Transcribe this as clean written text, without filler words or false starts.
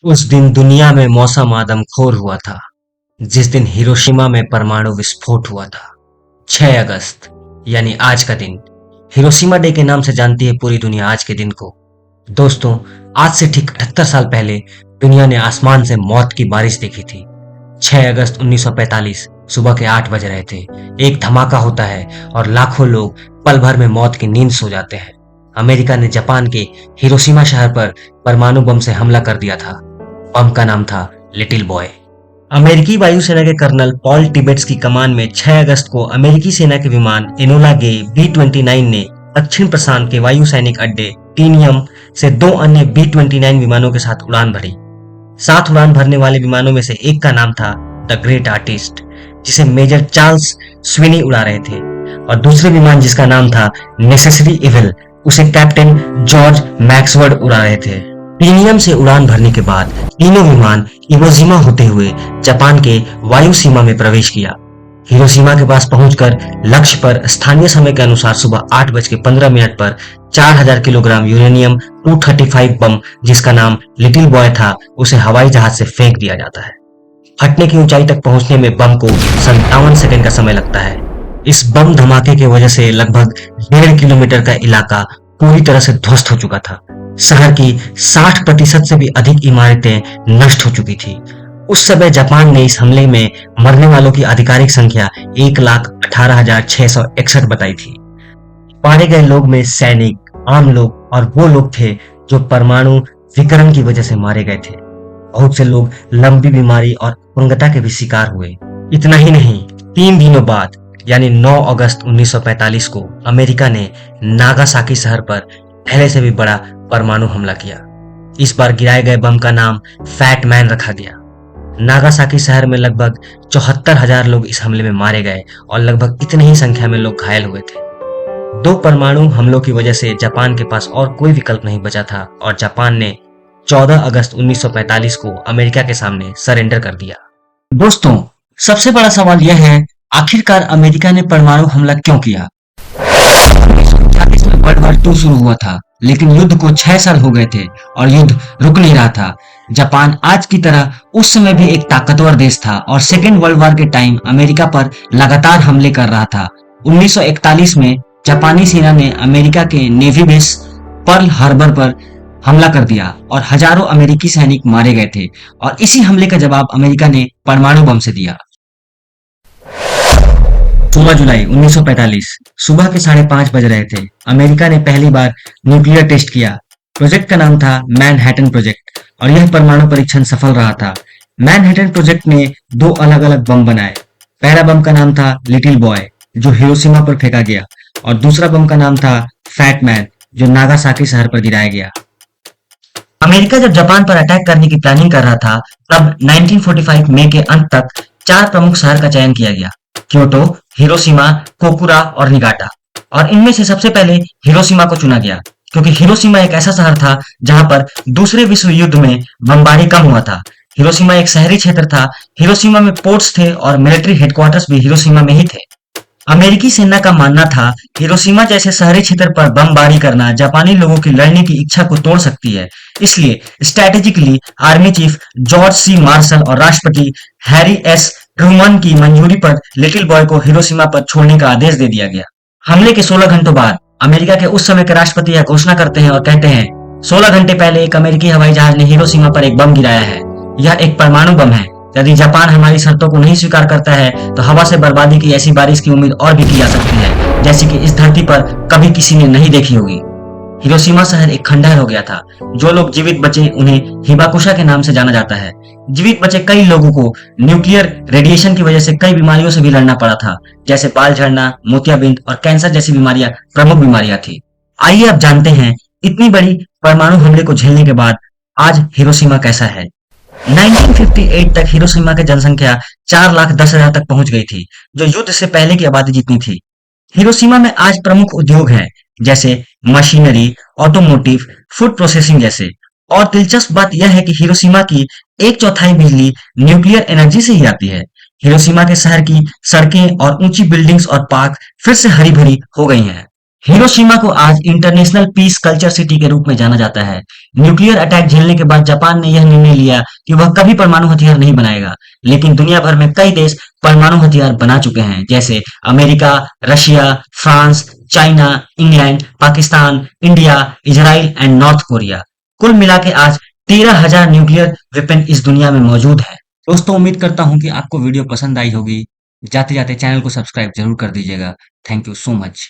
उस दिन दुनिया में मौसम आदमखोर हुआ था, जिस दिन हिरोशिमा में परमाणु विस्फोट हुआ था। 6 अगस्त यानी आज का दिन हिरोशिमा डे के नाम से जानती है पूरी दुनिया आज के दिन को। दोस्तों, आज से ठीक 78 साल पहले दुनिया ने आसमान से मौत की बारिश देखी थी। 6 अगस्त 1945 सुबह के 8 बज रहे थे। एक धमाका होता है और लाखों लोग पल भर में मौत की नींद सो जाते हैं। अमेरिका ने जापान के हिरोशिमा शहर पर परमाणु बम से हमला कर दिया था। बम का नाम था लिटिल बॉय। अमेरिकी वायुसेना के कर्नल पॉल टिबेट्स की कमान में 6 अगस्त को अमेरिकी सेना के विमान एनोला गे B-29 ने दक्षिण प्रशांत के वायु सैनिक अड्डे टीनियम से 2 अन्य B-29 विमानों के साथ उड़ान भरी। 7 उड़ान भरने वाले विमानों में से एक का नाम था द ग्रेट आर्टिस्ट, जिसे मेजर चार्ल्स स्विनी उड़ा रहे थे, और दूसरे विमान जिसका नाम था नेसेसरी इविल, उसे कैप्टन जॉर्ज मैक्सवर्ड उड़ा रहे थे। टीनियम से उड़ान भरने के बाद तीनों विमान इवोजिमा होते हुए जापान के वायु सीमा में प्रवेश किया। हिरोशिमा के पास पहुंचकर लक्ष्य पर स्थानीय समय के अनुसार सुबह 8:15 पर 4000 किलोग्राम यूरेनियम 235 बम, जिसका नाम लिटिल बॉय था, उसे हवाई जहाज से फेंक दिया जाता है। फटने की ऊंचाई तक पहुंचने में बम को 57 सेकंड का समय लगता है। इस बम धमाके की वजह से लगभग 1.5 किलोमीटर का इलाका पूरी तरह से ध्वस्त हो चुका था। शहर की 60% से भी अधिक इमारतें नष्ट हो चुकी थी। उस समय जापान ने इस हमले में मरने वालों की आधिकारिक संख्या 1,18,661 बताई थी। मारे गए लोग में सैनिक, आम लोग और वो लोग थे जो परमाणु विकिरण की वजह से मारे गए थे। बहुत से लोग लंबी बीमारी और अपंगता के भी शिकार हुए। इतना ही नहीं, 3 दिनों बाद यानी 9 अगस्त 1945 को अमेरिका ने नागासाकी शहर पर पहले से भी बड़ा परमाणु हमला किया। इस बार गिराए गए बम का नाम फैट मैन रखा गया। नागासाकी शहर में लगभग 74,000 लोग इस हमले में मारे गए और लगभग इतनी ही संख्या में लोग घायल हुए थे। 2 परमाणु हमलों की वजह से जापान के पास और कोई विकल्प नहीं बचा था और जापान ने 14 अगस्त 1945 को अमेरिका के सामने सरेंडर कर दिया। दोस्तों, सबसे बड़ा सवाल यह है, आखिरकार अमेरिका ने परमाणु हमला क्यों किया? 1939 में वर्ल्ड वॉर 2 शुरू हुआ था, लेकिन युद्ध को 6 साल हो गए थे और युद्ध रुक नहीं रहा था। जापान आज की तरह उस समय भी एक ताकतवर देश था और सेकेंड वर्ल्ड वॉर के टाइम अमेरिका पर लगातार हमले कर रहा था। 1941 में जापानी सेना ने अमेरिका के नेवी बेस पर्ल हार्बर पर हमला कर दिया और हजारों अमेरिकी सैनिक मारे गए थे, और इसी हमले का जवाब अमेरिका ने परमाणु बम से दिया। 16 जुलाई 1945 सुबह के 5:30 बज रहे थे। अमेरिका ने पहली बार न्यूक्लियर टेस्ट किया। प्रोजेक्ट का नाम था मैनहट्टन प्रोजेक्ट और यह परमाणु परीक्षण सफल रहा था। मैनहट्टन प्रोजेक्ट ने 2 अलग-अलग बम बनाए। पहला बम का नाम था लिटिल बॉय, जो हिरोशिमा पर फेंका गया, और दूसरा बम का नाम था फैट मैन, जो नागासाकी शहर पर गिराया गया। अमेरिका जब जापान पर अटैक करने की प्लानिंग कर रहा था, तब 1945 मई के अंत तक 4 प्रमुख शहर का चयन किया गया: क्योटो, हिरोशिमा, कोकुरा और निगाटा। और इनमें से सबसे पहले हिरोशिमा को चुना गया, क्योंकि हिरोशिमा एक ऐसा शहर था जहां पर दूसरे विश्व युद्ध में बमबारी कम हुआ था। हिरोशिमा एक शहरी क्षेत्र था। हिरोशिमा में पोर्ट्स थे और मिलिट्री हेडक्वार्टर्स भी हिरोशिमा में ही थे। अमेरिकी सेना का मानना था हिरोशिमा जैसे शहरी क्षेत्र पर बमबारी करना जापानी लोगों की लड़ने की इच्छा को तोड़ सकती है। इसलिए strategically army chief George C Marshall और राष्ट्रपति हैरी एस ट्रूमन की मंजूरी पर लिटिल बॉय को हिरोशिमा पर छोड़ने का आदेश दे दिया गया। हमले के 16 घंटों बाद अमेरिका के उस समय के राष्ट्रपति यह घोषणा करते हैं और कहते हैं, 16 घंटे पहले एक अमेरिकी हवाई जहाज ने हिरोशिमा पर एक बम गिराया है। यह एक परमाणु बम है। यदि जापान हमारी शर्तों को नहीं स्वीकार करता है तो हवा से बर्बादी की ऐसी बारिश की उम्मीद और भी की जा सकती है, जैसी कि इस धरती पर कभी किसी ने नहीं देखी होगी। हिरोशिमा शहर एक खंडहर हो गया था। जो लोग जीवित बचे उन्हें हिबाकुशा के नाम से जाना जाता है। जीवित बचे कई लोगों को न्यूक्लियर रेडिएशन की वजह से कई बीमारियों से भी लड़ना पड़ा था, जैसे बाल झड़ना, मोतियाबिंद और कैंसर जैसी बीमारियां प्रमुख बीमारियां थी। आइए अब जानते हैं, इतनी बड़ी परमाणु हमले को झेलने के बाद आज हिरोशिमा कैसा है। 1958 तक हिरोशिमा की जनसंख्या 4,10,000 तक पहुंच गई थी, जो युद्ध से पहले की आबादी जितनी थी। हिरोशिमा में आज प्रमुख उद्योग हैं, जैसे मशीनरी, ऑटोमोटिव, फूड प्रोसेसिंग जैसे। और दिलचस्प बात यह है कि हिरोशिमा की 1/4 बिजली न्यूक्लियर एनर्जी से ही आती है। हिरोशिमा के शहर की सड़कें और ऊंची बिल्डिंग्स और पार्क फिर से हरी भरी हो गई हैं। हिरोशिमा को आज इंटरनेशनल पीस कल्चर सिटी के रूप में जाना जाता है। न्यूक्लियर अटैक झेलने के बाद जापान ने यह निर्णय लिया कि वह कभी परमाणु हथियार नहीं बनाएगा, लेकिन दुनिया भर में कई देश परमाणु हथियार बना चुके हैं, जैसे America, Russia, France, China, England, Pakistan, India, Israel and north Korea. कुल मिला के आज 13,000 न्यूक्लियर वेपन इस दुनिया में मौजूद है। दोस्तों, उम्मीद करता हूँ कि आपको वीडियो पसंद आई होगी। जाते जाते चैनल को सब्सक्राइब जरूर कर दीजिएगा। Thank you so much.